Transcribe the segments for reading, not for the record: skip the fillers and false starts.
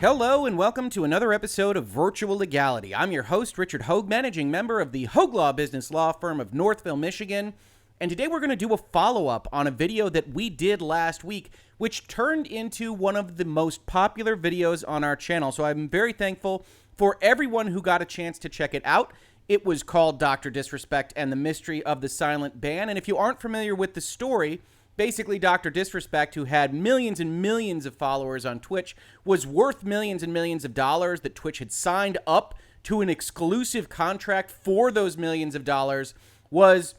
Hello and welcome to another episode of Virtual Legality. I'm your host, Richard Hoeg, managing member of the Hoeg Law business law firm of Northville, Michigan. And today we're going to do a follow-up on a video that we did last week, which turned into one of the most popular videos on our channel. So I'm very thankful for everyone who got a chance to check it out. It was called Dr. Disrespect and the Mystery of the Silent Ban. And if you aren't familiar with the story, basically, Dr. Disrespect, who had millions and millions of followers on Twitch, was worth millions and millions of dollars that Twitch had signed up to an exclusive contract for those millions of dollars, was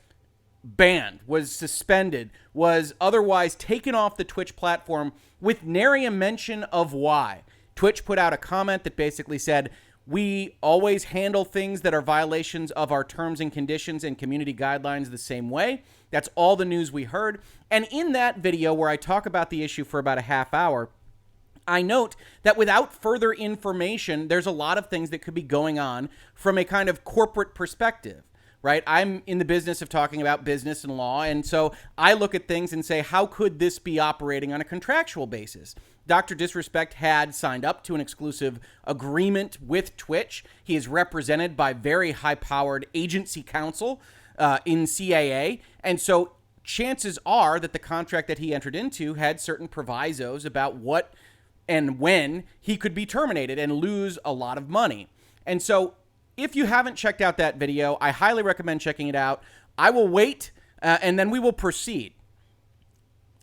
banned, was suspended, was otherwise taken off the Twitch platform with nary a mention of why. Twitch put out a comment that basically said, "We always handle things that are violations of our terms and conditions and community guidelines the same way." That's all the news we heard. And in that video where I talk about the issue for about a half hour, I note that without further information, there's a lot of things that could be going on from a kind of corporate perspective, right? I'm in the business of talking about business and law, and so I look at things and say, how could this be operating on a contractual basis? Dr. Disrespect had signed up to an exclusive agreement with Twitch. He is represented by very high-powered agency counsel in CAA, and so chances are that the contract that he entered into had certain provisos about what and when he could be terminated and lose a lot of money. And so if you haven't checked out that video, I highly recommend checking it out. I will wait, and then we will proceed.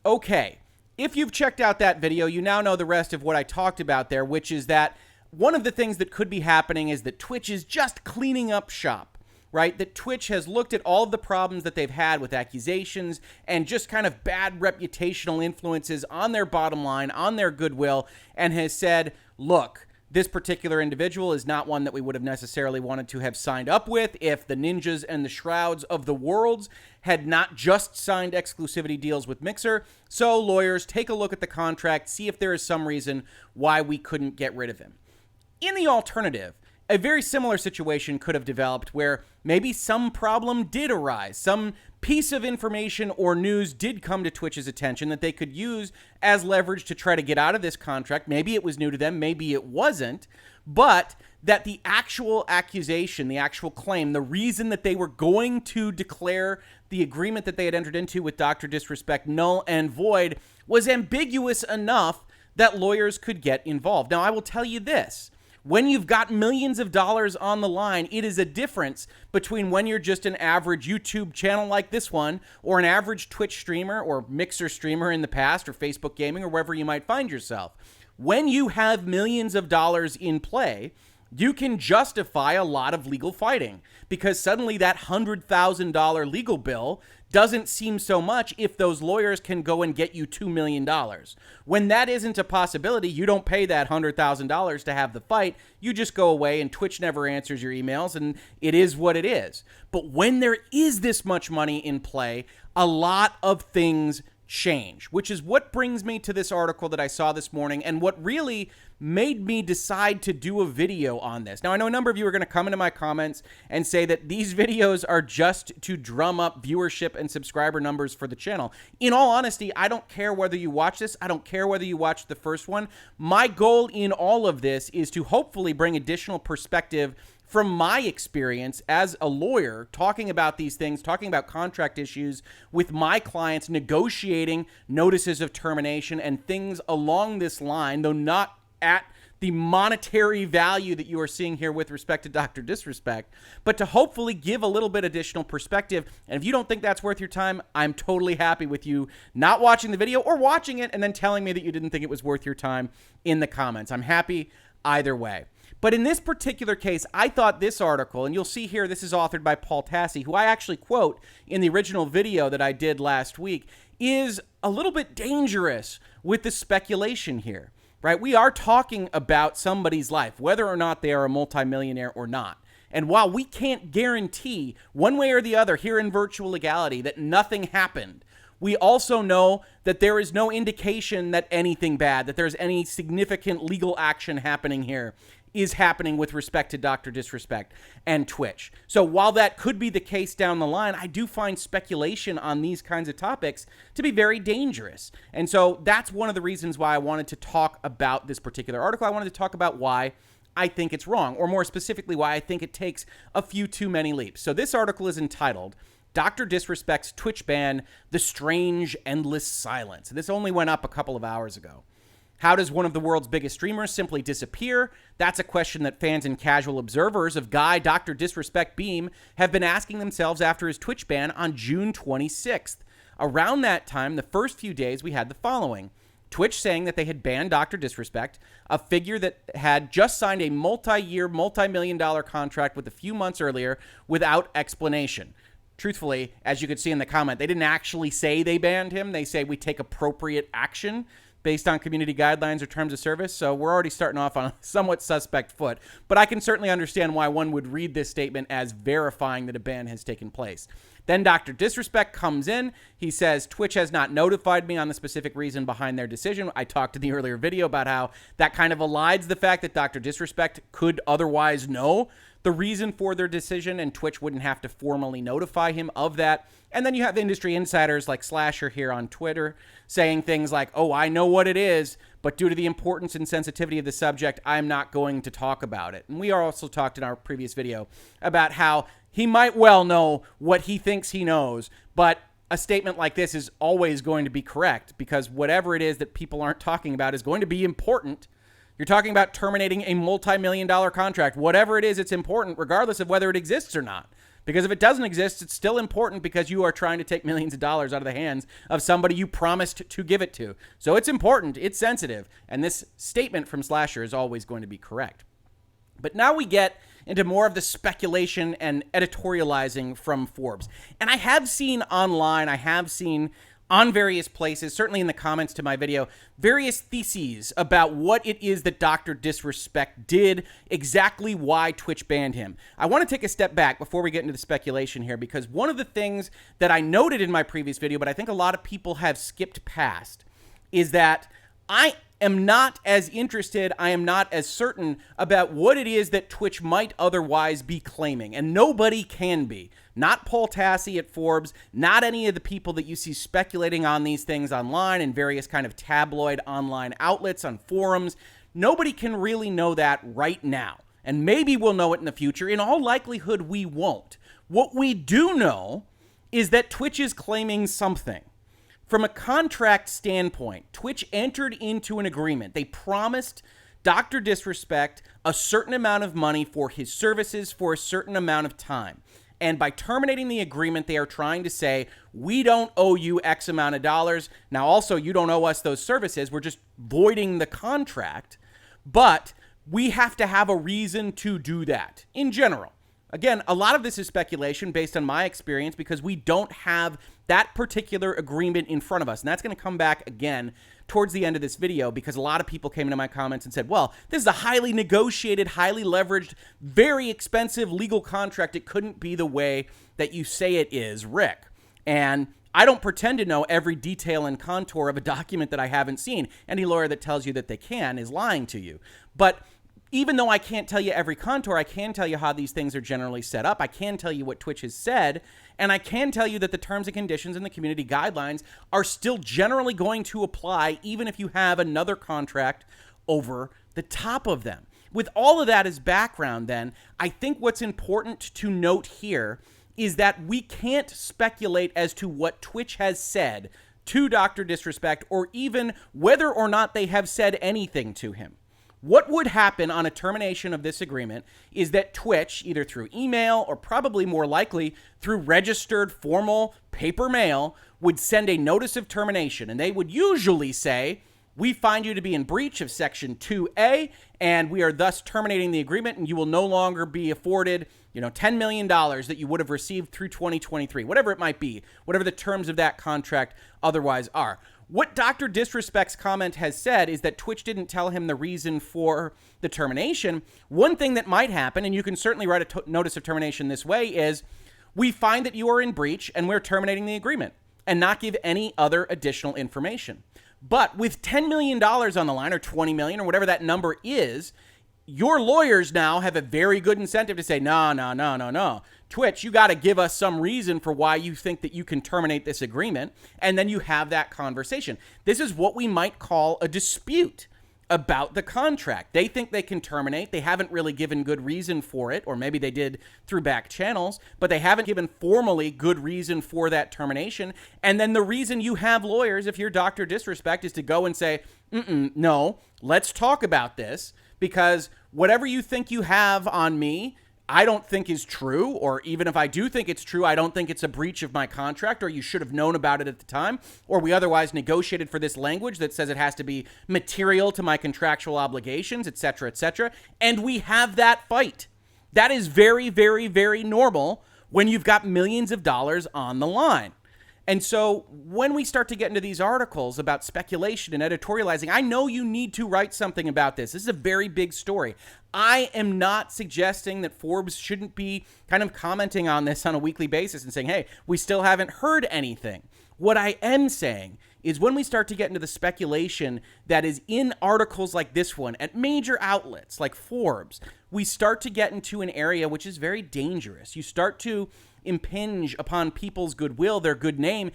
Okay, if you've checked out that video, you now know the rest of what I talked about there, which is that one of the things that could be happening is that Twitch is just cleaning up shop. Right? That Twitch has looked at all of the problems that they've had with accusations and just kind of bad reputational influences on their bottom line, on their goodwill, and has said, look, this particular individual is not one that we would have necessarily wanted to have signed up with if the Ninjas and the Shrouds of the worlds had not just signed exclusivity deals with Mixer. So lawyers, take a look at the contract, see if there is some reason why we couldn't get rid of him. In the alternative, a very similar situation could have developed where maybe some problem did arise. Some piece of information or news did come to Twitch's attention that they could use as leverage to try to get out of this contract. Maybe it was new to them, maybe it wasn't, but that the actual accusation, the actual claim, the reason that they were going to declare the agreement that they had entered into with Dr. Disrespect null and void was ambiguous enough that lawyers could get involved. Now, I will tell you this. When you've got millions of dollars on the line, it is a difference between when you're just an average YouTube channel like this one, or an average Twitch streamer or Mixer streamer in the past, or Facebook gaming, or wherever you might find yourself. When you have millions of dollars in play, you can justify a lot of legal fighting, because suddenly that $100,000 legal bill doesn't seem so much if those lawyers can go and get you $2 million. When that isn't a possibility, you don't pay that $100,000 to have the fight. You just go away and Twitch never answers your emails, and it is what it is. But when there is this much money in play, a lot of things change, which is what brings me to this article that I saw this morning and what really made me decide to do a video on this. Now, I know a number of you are going to come into my comments and say that these videos are just to drum up viewership and subscriber numbers for the channel. In all honesty, I don't care whether you watch this. I don't care whether you watch the first one. My goal in all of this is to hopefully bring additional perspective from my experience as a lawyer, talking about these things, talking about contract issues with my clients, negotiating notices of termination and things along this line, though not at the monetary value that you are seeing here with respect to Dr. Disrespect, but to hopefully give a little bit additional perspective. And if you don't think that's worth your time, I'm totally happy with you not watching the video or watching it and then telling me that you didn't think it was worth your time in the comments. I'm happy either way. But in this particular case, I thought this article, and you'll see here, this is authored by Paul Tassi, who I actually quote in the original video that I did last week, is a little bit dangerous with the speculation here, right? We are talking about somebody's life, whether or not they are a multimillionaire or not. And while we can't guarantee one way or the other here in Virtual Legality that nothing happened, we also know that there is no indication that anything bad, that there's any significant legal action happening here. is happening with respect to Dr. Disrespect and Twitch. So while that could be the case down the line, I do find speculation on these kinds of topics to be very dangerous. And so that's one of the reasons why I wanted to talk about this particular article. I wanted to talk about why I think it's wrong, or more specifically, why I think it takes a few too many leaps. So this article is entitled, Dr. Disrespect's Twitch Ban, The Strange Endless Silence. This only went up a couple of hours ago. How does one of the world's biggest streamers simply disappear? That's a question that fans and casual observers of guy Dr. Disrespect Beam have been asking themselves after his Twitch ban on June 26th. Around that time, the first few days, we had the following. Twitch saying that they had banned Dr. Disrespect, a figure that had just signed a multi-year, multi-million-dollar contract with a few months earlier without explanation. Truthfully, as you could see in the comment, they didn't actually say they banned him. They say we take appropriate action based on community guidelines or terms of service. So we're already starting off on a somewhat suspect foot. But I can certainly understand why one would read this statement as verifying that a ban has taken place. Then Dr. Disrespect comes in. He says, Twitch has not notified me on the specific reason behind their decision. I talked in the earlier video about how that kind of elides the fact that Dr. Disrespect could otherwise know the reason for their decision, and Twitch wouldn't have to formally notify him of that. And then you have industry insiders like Slasher here on Twitter saying things like, oh, I know what it is, but due to the importance and sensitivity of the subject, I'm not going to talk about it. And we also talked in our previous video about how he might well know what he thinks he knows, but a statement like this is always going to be correct because whatever it is that people aren't talking about is going to be important. You're talking about terminating a multi-million-dollar contract. Whatever it is, it's important regardless of whether it exists or not. Because if it doesn't exist, it's still important because you are trying to take millions of dollars out of the hands of somebody you promised to give it to. So it's important, it's sensitive, and this statement from Slasher is always going to be correct. But now we get into more of the speculation and editorializing from Forbes. And I have seen online, I have seen on various places, certainly in the comments to my video, various theses about what it is that Dr. Disrespect did, exactly why Twitch banned him. I want to take a step back before we get into the speculation here, because one of the things that I noted in my previous video, but I think a lot of people have skipped past, is that I am not as interested, I am not as certain about what it is that Twitch might otherwise be claiming, and nobody can be. Not Paul Tassi at Forbes, not any of the people that you see speculating on these things online in various kind of tabloid online outlets, on forums. Nobody can really know that right now, and maybe we'll know it in the future. In all likelihood, we won't. What we do know is that Twitch is claiming something. From a contract standpoint, Twitch entered into an agreement. They promised Dr. Disrespect a certain amount of money for his services for a certain amount of time. And by terminating the agreement, they are trying to say, we don't owe you X amount of dollars. Now, also, you don't owe us those services. We're just voiding the contract. But we have to have a reason to do that in general. Again, a lot of this is speculation based on my experience because we don't have that particular agreement in front of us. And that's going to come back again towards the end of this video because a lot of people came into my comments and said, well, this is a highly negotiated, highly leveraged, very expensive legal contract. It couldn't be the way that you say it is, Rick. And I don't pretend to know every detail and contour of a document that I haven't seen. Any lawyer that tells you that they can is lying to you. But even though I can't tell you every contour, I can tell you how these things are generally set up. I can tell you what Twitch has said, and I can tell you that the terms and conditions and the community guidelines are still generally going to apply even if you have another contract over the top of them. With all of that as background then, I think what's important to note here is that we can't speculate as to what Twitch has said to Dr. Disrespect or even whether or not they have said anything to him. What would happen on a termination of this agreement is that Twitch, either through email or probably more likely through registered formal paper mail, would send a notice of termination. And they would usually say, we find you to be in breach of Section 2A, and we are thus terminating the agreement, and you will no longer be afforded, $10 million that you would have received through 2023, whatever it might be, whatever the terms of that contract otherwise are. What Dr. Disrespect's comment has said is that Twitch didn't tell him the reason for the termination. One thing that might happen, and you can certainly write a notice of termination this way, is we find that you are in breach and we're terminating the agreement and not give any other additional information. But with $10 million on the line or $20 million or whatever that number is, your lawyers now have a very good incentive to say, no. Twitch, you got to give us some reason for why you think that you can terminate this agreement. And then you have that conversation. This is what we might call a dispute about the contract. They think they can terminate. They haven't really given good reason for it, or maybe they did through back channels, but they haven't given formally good reason for that termination. And then the reason you have lawyers, if you're Dr. Disrespect, is to go and say, no, let's talk about this, because whatever you think you have on me, I don't think is true, or even if I do think it's true, I don't think it's a breach of my contract, or you should have known about it at the time, or we otherwise negotiated for this language that says it has to be material to my contractual obligations, etc., and we have that fight. That is very, very, very normal when you've got millions of dollars on the line. And so when we start to get into these articles about speculation and editorializing, I know you need to write something about this. This is a very big story. I am not suggesting that Forbes shouldn't be kind of commenting on this on a weekly basis and saying, hey, we still haven't heard anything. What I am saying is when we start to get into the speculation that is in articles like this one at major outlets like Forbes, we start to get into an area which is very dangerous. You start to impinge upon people's goodwill, their good name,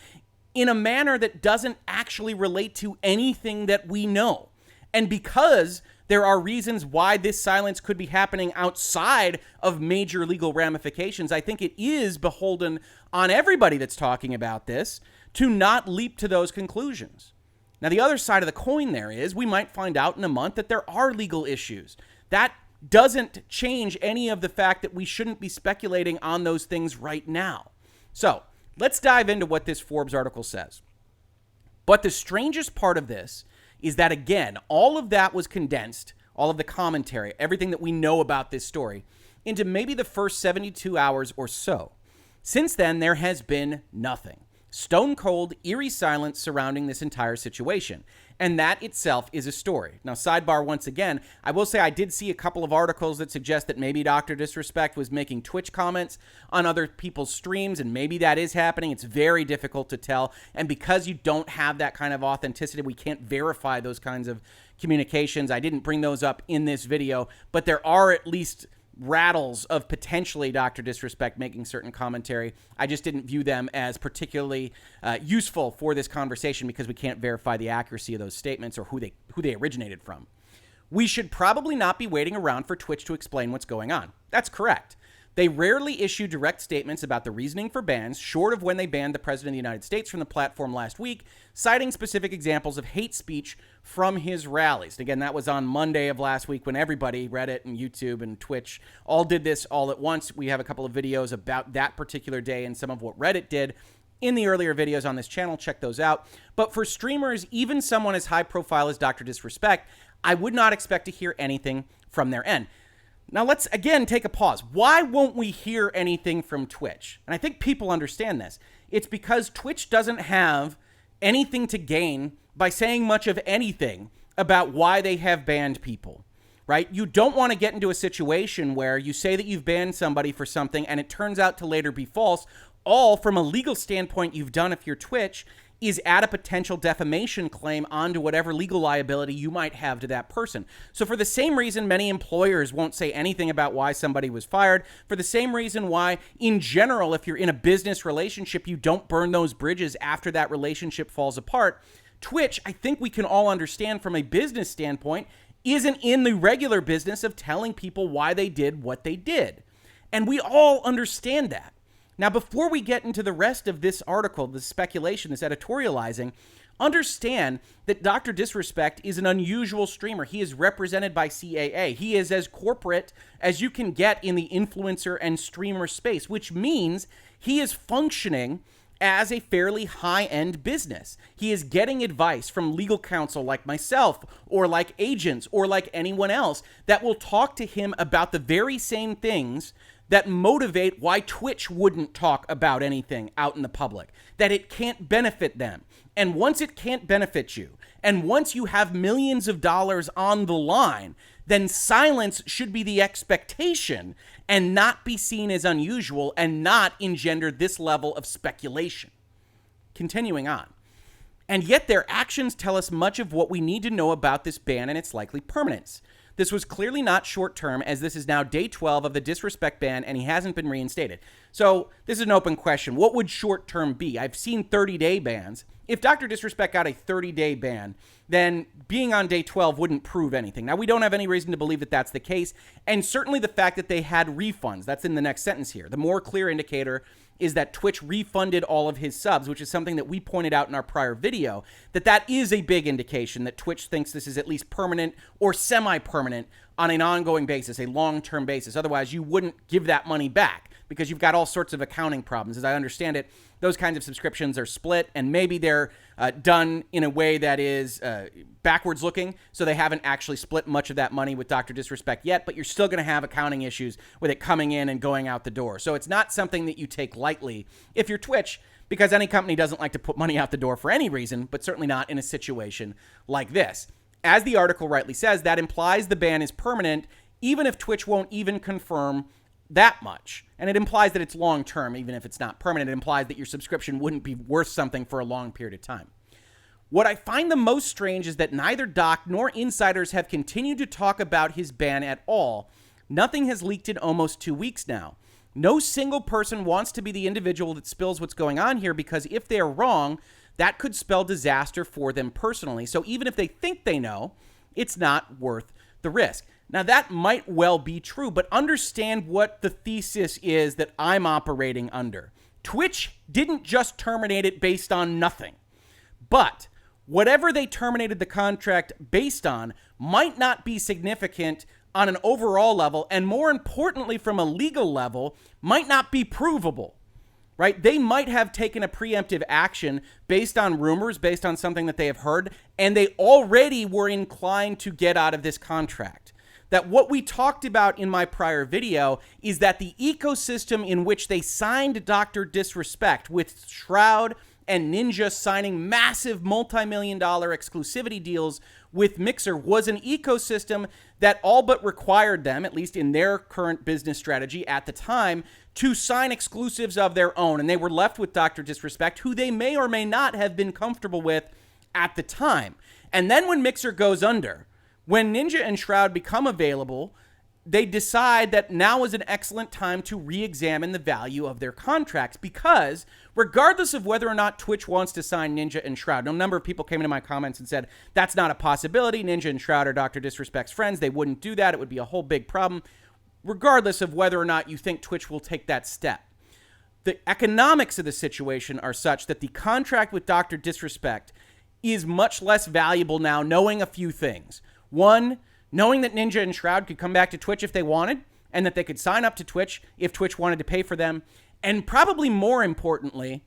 in a manner that doesn't actually relate to anything that we know. And because there are reasons why this silence could be happening outside of major legal ramifications, I think it is beholden on everybody that's talking about this to not leap to those conclusions. Now, the other side of the coin there is we might find out in a month that there are legal issues. That doesn't change any of the fact that we shouldn't be speculating on those things right now. So let's dive into what this Forbes article says. But the strangest part of this is that, again, all of that was condensed, all of the commentary, everything that we know about this story, into maybe the first 72 hours or so. Since then, there has been nothing. Stone cold, eerie silence surrounding this entire situation. And that itself is a story. Now, sidebar once again, I will say I did see a couple of articles that suggest that maybe Dr. Disrespect was making Twitch comments on other people's streams, and maybe that is happening. It's very difficult to tell. And because you don't have that kind of authenticity, we can't verify those kinds of communications. I didn't bring those up in this video, but there are at least rattles of potentially Dr. Disrespect making certain commentary. I just didn't view them as particularly useful for this conversation because we can't verify the accuracy of those statements or who they originated from. We should probably not be waiting around for Twitch to explain what's going on. That's correct. They rarely issue direct statements about the reasoning for bans, short of when they banned the President of the United States from the platform last week, citing specific examples of hate speech from his rallies. And again, that was on Monday of last week when everybody, Reddit and YouTube and Twitch, all did this all at once. We have a couple of videos about that particular day and some of what Reddit did in the earlier videos on this channel. Check those out. But for streamers, even someone as high profile as Dr. Disrespect, I would not expect to hear anything from their end. Now, let's, again, take a pause. Why won't we hear anything from Twitch? And I think people understand this. It's because Twitch doesn't have anything to gain by saying much of anything about why they have banned people, right? You don't want to get into a situation where you say that you've banned somebody for something and it turns out to later be false. All from a legal standpoint you've done if you're Twitch is add a potential defamation claim onto whatever legal liability you might have to that person. So for the same reason many employers won't say anything about why somebody was fired, for the same reason why, in general, if you're in a business relationship, you don't burn those bridges after that relationship falls apart, Twitch, I think we can all understand from a business standpoint, isn't in the regular business of telling people why they did what they did. And we all understand that. Now, before we get into the rest of this article, this speculation, this editorializing, understand that Dr. Disrespect is an unusual streamer. He is represented by CAA. He is as corporate as you can get in the influencer and streamer space, which means he is functioning as a fairly high-end business. He is getting advice from legal counsel like myself or like agents or like anyone else that will talk to him about the very same things that motivate why Twitch wouldn't talk about anything out in the public, that it can't benefit them. And once it can't benefit you, and once you have millions of dollars on the line, then silence should be the expectation and not be seen as unusual and not engender this level of speculation. Continuing on. And yet their actions tell us much of what we need to know about this ban and its likely permanence. This was clearly not short-term, as this is now day 12 of the disrespect ban, and he hasn't been reinstated. So this is an open question. What would short-term be? I've seen 30-day bans. If Dr. Disrespect got a 30-day ban, then being on day 12 wouldn't prove anything. Now, we don't have any reason to believe that that's the case, and certainly the fact that they had refunds, that's in the next sentence here. The more clear indicator is that Twitch refunded all of his subs, which is something that we pointed out in our prior video, that is a big indication that Twitch thinks this is at least permanent or semi-permanent on an ongoing basis, a long-term basis. Otherwise, you wouldn't give that money back because you've got all sorts of accounting problems. As I understand it, those kinds of subscriptions are split, and maybe they're done in a way that is backwards looking, so they haven't actually split much of that money with Dr. Disrespect yet, but you're still going to have accounting issues with it coming in and going out the door. So it's not something that you take lightly if you're Twitch, because any company doesn't like to put money out the door for any reason, but certainly not in a situation like this. As the article rightly says, that implies the ban is permanent, even if Twitch won't even confirm that much. And it implies that it's long-term, even if it's not permanent. It implies that your subscription wouldn't be worth something for a long period of time. What I find the most strange is that neither Doc nor insiders have continued to talk about his ban at all. Nothing has leaked in almost 2 weeks now. No single person wants to be the individual that spills what's going on here, because if they're wrong, that could spell disaster for them personally. So even if they think they know, it's not worth the risk. Now, that might well be true, but understand what the thesis is that I'm operating under. Twitch didn't just terminate it based on nothing, but whatever they terminated the contract based on might not be significant on an overall level, and more importantly, from a legal level, might not be provable, right? They might have taken a preemptive action based on rumors, based on something that they have heard, and they already were inclined to get out of this contract. That what we talked about in my prior video is that the ecosystem in which they signed Dr. Disrespect, with Shroud and Ninja signing massive multi-million-dollar exclusivity deals with Mixer, was an ecosystem that all but required them, at least in their current business strategy at the time, to sign exclusives of their own. And they were left with Dr. Disrespect, who they may or may not have been comfortable with at the time. And then when Mixer goes under, when Ninja and Shroud become available, they decide that now is an excellent time to re-examine the value of their contracts, because regardless of whether or not Twitch wants to sign Ninja and Shroud, a number of people came into my comments and said, that's not a possibility. Ninja and Shroud are Dr. Disrespect's friends. They wouldn't do that. It would be a whole big problem. Regardless of whether or not you think Twitch will take that step, the economics of the situation are such that the contract with Dr. Disrespect is much less valuable now, knowing a few things. One, knowing that Ninja and Shroud could come back to Twitch if they wanted, and that they could sign up to Twitch if Twitch wanted to pay for them. And probably more importantly,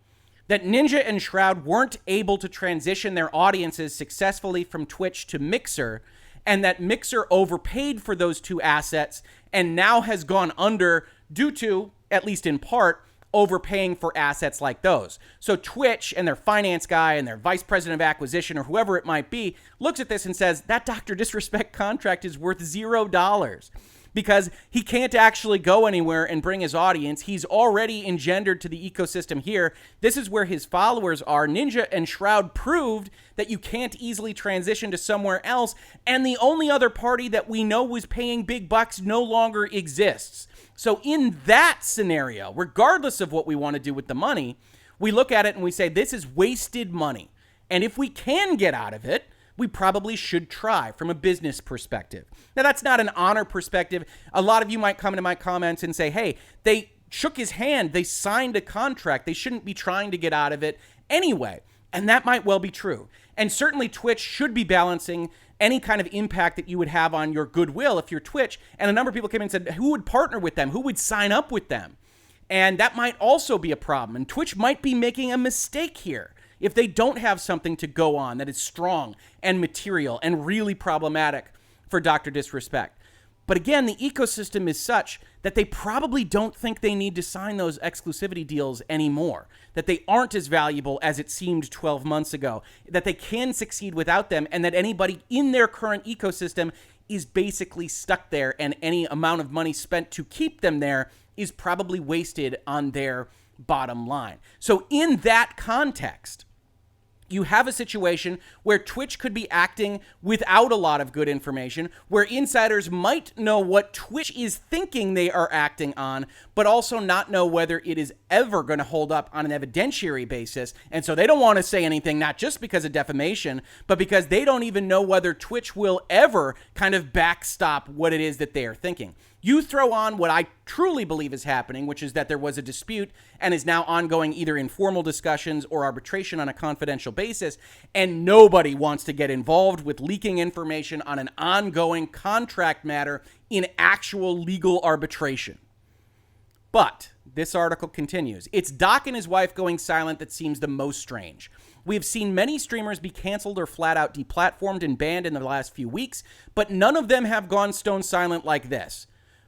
that Ninja and Shroud weren't able to transition their audiences successfully from Twitch to Mixer, and that Mixer overpaid for those two assets and now has gone under due to, at least in part, overpaying for assets like those. So Twitch and their finance guy and their vice president of acquisition, or whoever it might be, looks at this and says, that Dr. Disrespect contract is worth $0, because he can't actually go anywhere and bring his audience. He's already engendered to the ecosystem here. This is where his followers are. Ninja and Shroud proved that you can't easily transition to somewhere else, and the only other party that we know was paying big bucks no longer exists. So in that scenario, regardless of what we want to do with the money, we look at it and we say, this is wasted money. And if we can get out of it, we probably should try from a business perspective. Now, that's not an honor perspective. A lot of you might come into my comments and say, hey, they shook his hand. They signed a contract. They shouldn't be trying to get out of it anyway. And that might well be true. And certainly Twitch should be balancing any kind of impact that you would have on your goodwill if you're Twitch. And a number of people came in and said, who would partner with them? Who would sign up with them? And that might also be a problem. And Twitch might be making a mistake here if they don't have something to go on that is strong and material and really problematic for Dr. Disrespect. But again, the ecosystem is such that they probably don't think they need to sign those exclusivity deals anymore, that they aren't as valuable as it seemed 12 months ago, that they can succeed without them, and that anybody in their current ecosystem is basically stuck there, and any amount of money spent to keep them there is probably wasted on their bottom line. So in that context, you have a situation where Twitch could be acting without a lot of good information, where insiders might know what Twitch is thinking they are acting on, but also not know whether it is ever going to hold up on an evidentiary basis. And so they don't want to say anything, not just because of defamation, but because they don't even know whether Twitch will ever kind of backstop what it is that they are thinking. You throw on what I truly believe is happening, which is that there was a dispute and is now ongoing either in formal discussions or arbitration on a confidential basis, and nobody wants to get involved with leaking information on an ongoing contract matter in actual legal arbitration. But this article continues. It's Doc and his wife going silent that seems the most strange. We have seen many streamers be canceled or flat out deplatformed and banned in the last few weeks, but none of them have gone stone silent like this.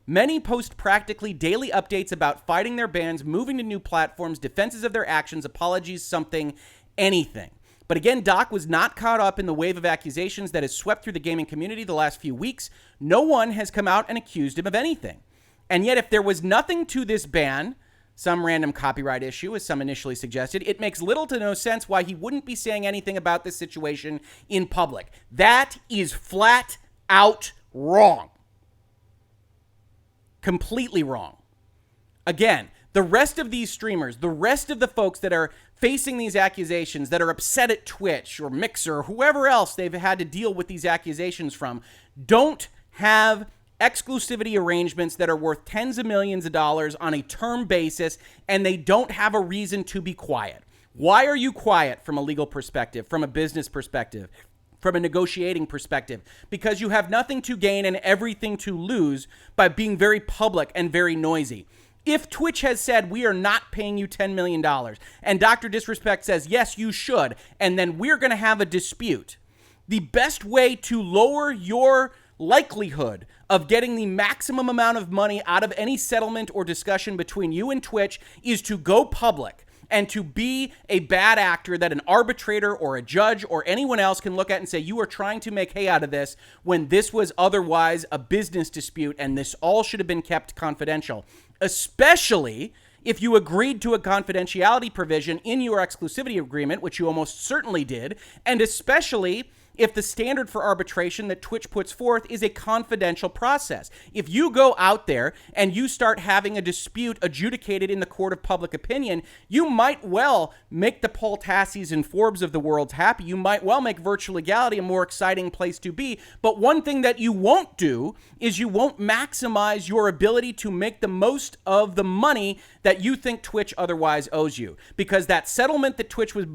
Many post practically daily updates about fighting their bans, moving to new platforms, defenses of their actions, apologies, something, anything. But again, Doc was not caught up in the wave of accusations that has swept through the gaming community the last few weeks. No one has come out and accused him of anything. And yet, if there was nothing to this ban, some random copyright issue, as some initially suggested, it makes little to no sense why he wouldn't be saying anything about this situation in public. That is flat out wrong. Completely wrong. Again, the rest of these streamers, the rest of the folks that are facing these accusations, that are upset at Twitch or Mixer or whoever else they've had to deal with these accusations from, don't have exclusivity arrangements that are worth tens of millions of dollars on a term basis, and they don't have a reason to be quiet. Why are you quiet from a legal perspective, from a business perspective, from a negotiating perspective? Because you have nothing to gain and everything to lose by being very public and very noisy. If Twitch has said, we are not paying you $10 million, and Dr. Disrespect says, yes, you should, and then we're going to have a dispute, the best way to lower your likelihood of getting the maximum amount of money out of any settlement or discussion between you and Twitch is to go public and to be a bad actor that an arbitrator or a judge or anyone else can look at and say, you are trying to make hay out of this when this was otherwise a business dispute and this all should have been kept confidential, especially if you agreed to a confidentiality provision in your exclusivity agreement, which you almost certainly did, and especially if the standard for arbitration that Twitch puts forth is a confidential process. If you go out there and you start having a dispute adjudicated in the court of public opinion, you might well make the Paul Tassies and Forbes of the world happy. You might well make Virtual Legality a more exciting place to be. But one thing that you won't do is you won't maximize your ability to make the most of the money that you think Twitch otherwise owes you. Because that settlement that Twitch was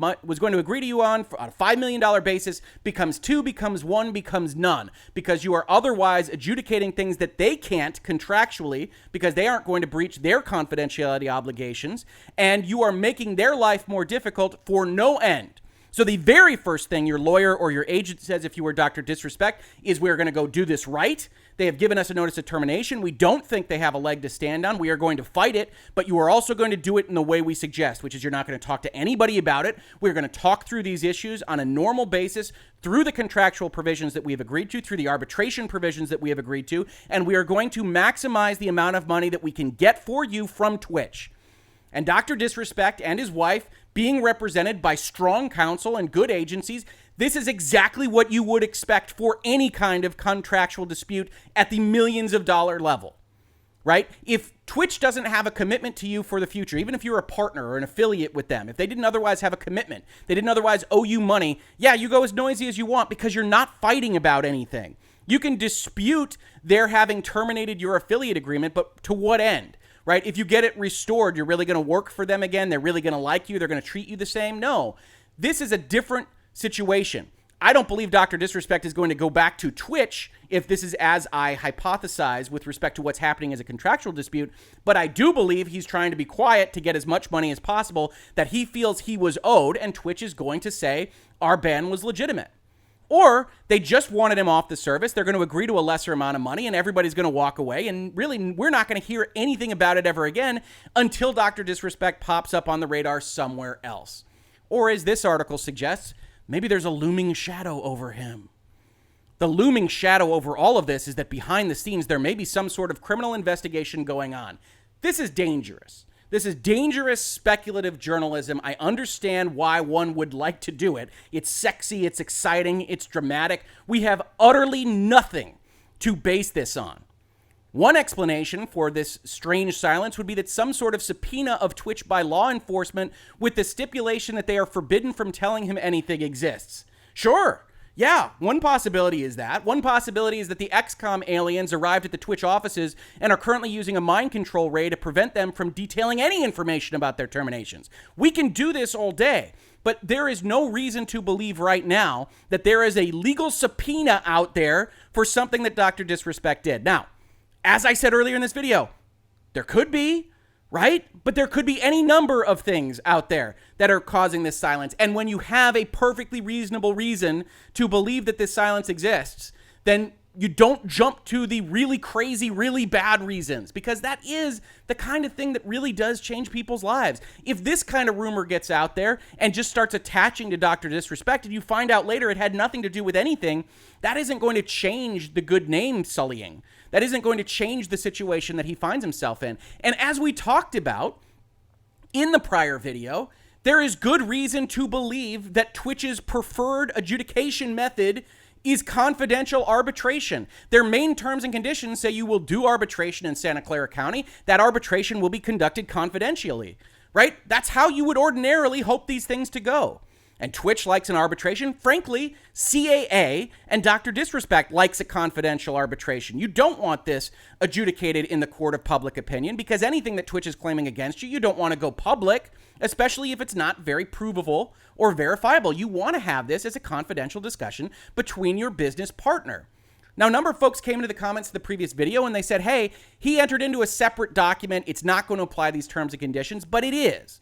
going to agree to you on a $5 million basis becomes 2, becomes 1, becomes none, because you are otherwise adjudicating things that they can't contractually because they aren't going to breach their confidentiality obligations, and you are making their life more difficult for no end. So the very first thing your lawyer or your agent says if you were Dr. Disrespect is we're going to go do this right. They have given us a notice of termination. We don't think they have a leg to stand on. We are going to fight it, but you are also going to do it in the way we suggest, which is you're not going to talk to anybody about it. We're going to talk through these issues on a normal basis through the contractual provisions that we have agreed to, through the arbitration provisions that we have agreed to, and we are going to maximize the amount of money that we can get for you from Twitch. And Dr. Disrespect and his wife, being represented by strong counsel and good agencies, this is exactly what you would expect for any kind of contractual dispute at the millions of dollar level, right? If Twitch doesn't have a commitment to you for the future, even if you're a partner or an affiliate with them, if they didn't otherwise have a commitment, they didn't otherwise owe you money, yeah, you go as noisy as you want because you're not fighting about anything. You can dispute their having terminated your affiliate agreement, but to what end? Right? If you get it restored, you're really going to work for them again. They're really going to like you. They're going to treat you the same. No, this is a different situation. I don't believe Dr. Disrespect is going to go back to Twitch if this is as I hypothesize with respect to what's happening as a contractual dispute. But I do believe he's trying to be quiet to get as much money as possible that he feels he was owed. And Twitch is going to say our ban was legitimate. Or they just wanted him off the service. They're going to agree to a lesser amount of money and everybody's going to walk away. And really, we're not going to hear anything about it ever again until Dr. Disrespect pops up on the radar somewhere else. Or as this article suggests, maybe there's a looming shadow over him. The looming shadow over all of this is that behind the scenes, there may be some sort of criminal investigation going on. This is dangerous. This is dangerous speculative journalism. I understand why one would like to do it. It's sexy, it's exciting, it's dramatic. We have utterly nothing to base this on. One explanation for this strange silence would be that some sort of subpoena of Twitch by law enforcement with the stipulation that they are forbidden from telling him anything exists. Sure. Yeah, one possibility is that. One possibility is that the XCOM aliens arrived at the Twitch offices and are currently using a mind control ray to prevent them from detailing any information about their terminations. We can do this all day, but there is no reason to believe right now that there is a legal subpoena out there for something that Dr. Disrespect did. Now, as I said earlier in this video, there could be, right? But there could be any number of things out there that are causing this silence. And when you have a perfectly reasonable reason to believe that this silence exists, then you don't jump to the really crazy, really bad reasons, because that is the kind of thing that really does change people's lives. If this kind of rumor gets out there and just starts attaching to Dr. Disrespect and you find out later it had nothing to do with anything, that isn't going to change the good name sullying. That isn't going to change the situation that he finds himself in. And as we talked about in the prior video, there is good reason to believe that Twitch's preferred adjudication method is confidential arbitration. Their main terms and conditions say you will do arbitration in Santa Clara County. That arbitration will be conducted confidentially, right? That's how you would ordinarily hope these things to go. And Twitch likes an arbitration. Frankly, CAA and Dr. Disrespect likes a confidential arbitration. You don't want this adjudicated in the court of public opinion, because anything that Twitch is claiming against you, you don't want to go public, especially if it's not very provable or verifiable. You want to have this as a confidential discussion between your business partner. Now, a number of folks came into the comments of the previous video and they said, hey, he entered into a separate document. It's not going to apply these terms and conditions, but it is.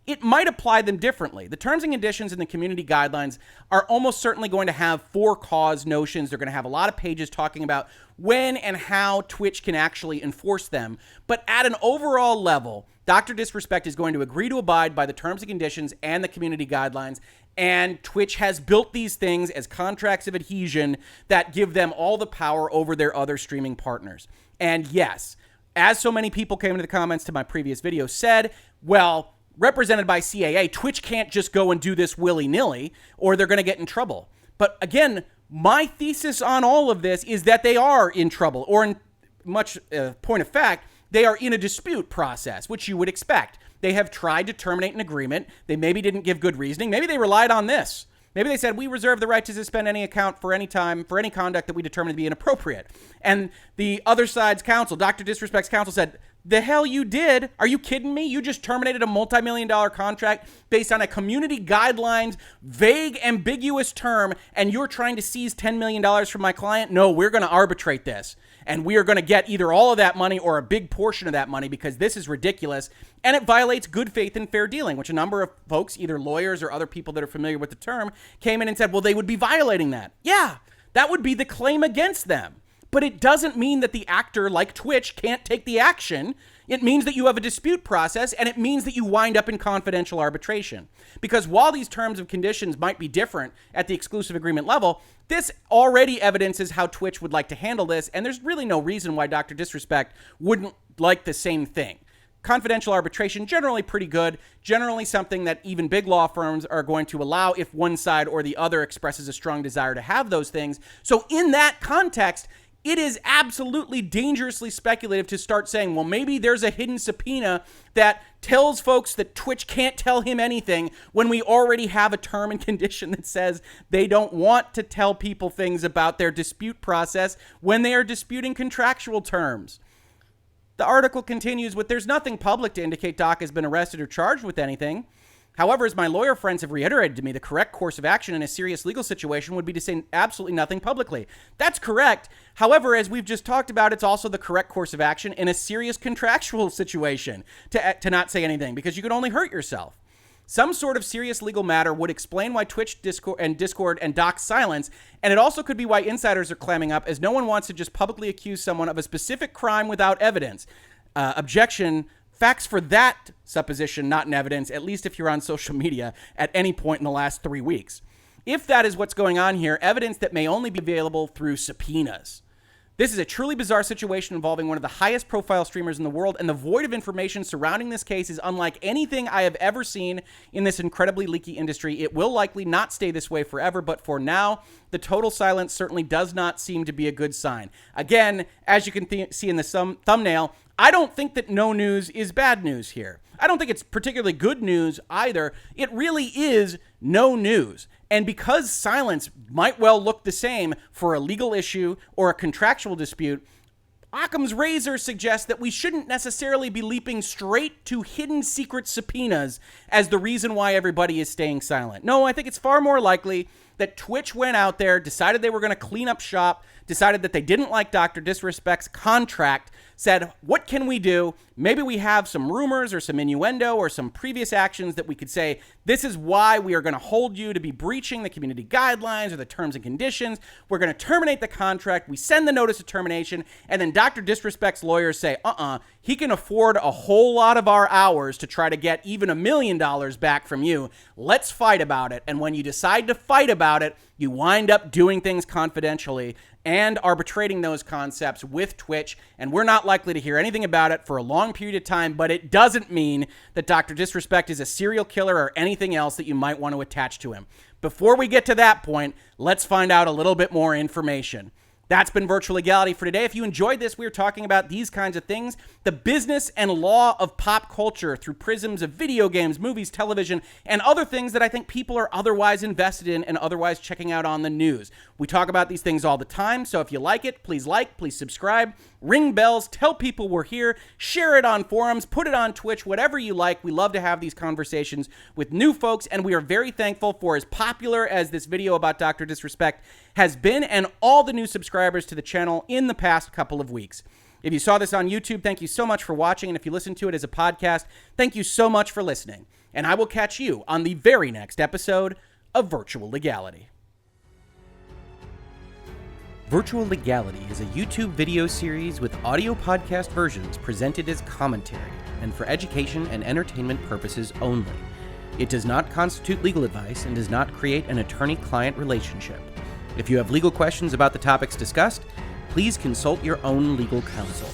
It might apply them differently. The terms and conditions in the community guidelines are almost certainly going to have for-cause notions. They're going to have a lot of pages talking about when and how Twitch can actually enforce them. But at an overall level, Dr. Disrespect is going to agree to abide by the terms and conditions and the community guidelines. And Twitch has built these things as contracts of adhesion that give them all the power over their other streaming partners. And yes, as so many people came into the comments to my previous video said, well, represented by CAA, Twitch can't just go and do this willy-nilly or they're going to get in trouble. But again, my thesis on all of this is that they are in trouble, or in much point of fact, they are in a dispute process, which you would expect. They have tried to terminate an agreement. They maybe didn't give good reasoning. Maybe they relied on this. Maybe they said, we reserve the right to suspend any account for any time, for any conduct that we determine to be inappropriate. And the other side's counsel, Dr. Disrespect's counsel, said, the hell you did? Are you kidding me? You just terminated a multi-million-dollar contract based on a community guidelines, vague, ambiguous term, and you're trying to seize $10 million from my client? No, we're going to arbitrate this. And we are going to get either all of that money or a big portion of that money, because this is ridiculous. And it violates good faith and fair dealing, which a number of folks, either lawyers or other people that are familiar with the term, came in and said, well, they would be violating that. Yeah, that would be the claim against them. But it doesn't mean that the actor, like Twitch, can't take the action. It means that you have a dispute process, and it means that you wind up in confidential arbitration. Because while these terms and conditions might be different at the exclusive agreement level, this already evidences how Twitch would like to handle this, and there's really no reason why Dr. Disrespect wouldn't like the same thing. Confidential arbitration, generally pretty good, generally something that even big law firms are going to allow if one side or the other expresses a strong desire to have those things. So in that context, it is absolutely dangerously speculative to start saying, well, maybe there's a hidden subpoena that tells folks that Twitch can't tell him anything, when we already have a term and condition that says they don't want to tell people things about their dispute process when they are disputing contractual terms. The article continues with, there's nothing public to indicate Doc has been arrested or charged with anything. However, as my lawyer friends have reiterated to me, the correct course of action in a serious legal situation would be to say absolutely nothing publicly. That's correct. However, as we've just talked about, it's also the correct course of action in a serious contractual situation to not say anything, because you could only hurt yourself. Some sort of serious legal matter would explain why Twitch, Discord, and Doc's silence, and it also could be why insiders are clamming up, as no one wants to just publicly accuse someone of a specific crime without evidence. Objection. Facts for that supposition not in evidence, at least if you're on social media at any point in the last 3 weeks. If that is what's going on here, evidence that may only be available through subpoenas. This is a truly bizarre situation involving one of the highest profile streamers in the world, and the void of information surrounding this case is unlike anything I have ever seen in this incredibly leaky industry. It will likely not stay this way forever, but for now, the total silence certainly does not seem to be a good sign. Again, as you can see in the thumbnail, I don't think that no news is bad news here. I don't think it's particularly good news either. It really is no news. And because silence might well look the same for a legal issue or a contractual dispute, Occam's razor suggests that we shouldn't necessarily be leaping straight to hidden secret subpoenas as the reason why everybody is staying silent. No, I think it's far more likely that Twitch went out there, decided they were going to clean up shop, decided that they didn't like Dr. Disrespect's contract, said, what can we do? Maybe we have some rumors or some innuendo or some previous actions that we could say, this is why we are going to hold you to be breaching the community guidelines or the terms and conditions. We're going to terminate the contract. We send the notice of termination, and then Dr. Disrespect's lawyers say, he can afford a whole lot of our hours to try to get even $1 million back from you. Let's fight about it. And when you decide to fight about it, you wind up doing things confidentially and arbitrating those concepts with Twitch, and we're not likely to hear anything about it for a long period of time, but it doesn't mean that Dr. Disrespect is a serial killer or anything else that you might want to attach to him. Before we get to that point, let's find out a little bit more information. That's been Virtual Legality for today. If you enjoyed this, we were talking about these kinds of things, the business and law of pop culture through prisms of video games, movies, television, and other things that I think people are otherwise invested in and otherwise checking out on the news. We talk about these things all the time, so if you like, please subscribe, ring bells, tell people we're here, share it on forums, put it on Twitch, whatever you like. We love to have these conversations with new folks, and we are very thankful for as popular as this video about Dr. Disrespect has been and all the new subscribers to the channel in the past couple of weeks. If you saw this on YouTube, thank you so much for watching, and if you listened to it as a podcast, thank you so much for listening. And I will catch you on the very next episode of Virtual Legality. Virtual Legality is a YouTube video series with audio podcast versions presented as commentary and for education and entertainment purposes only. It does not constitute legal advice and does not create an attorney-client relationship. If you have legal questions about the topics discussed, please consult your own legal counsel.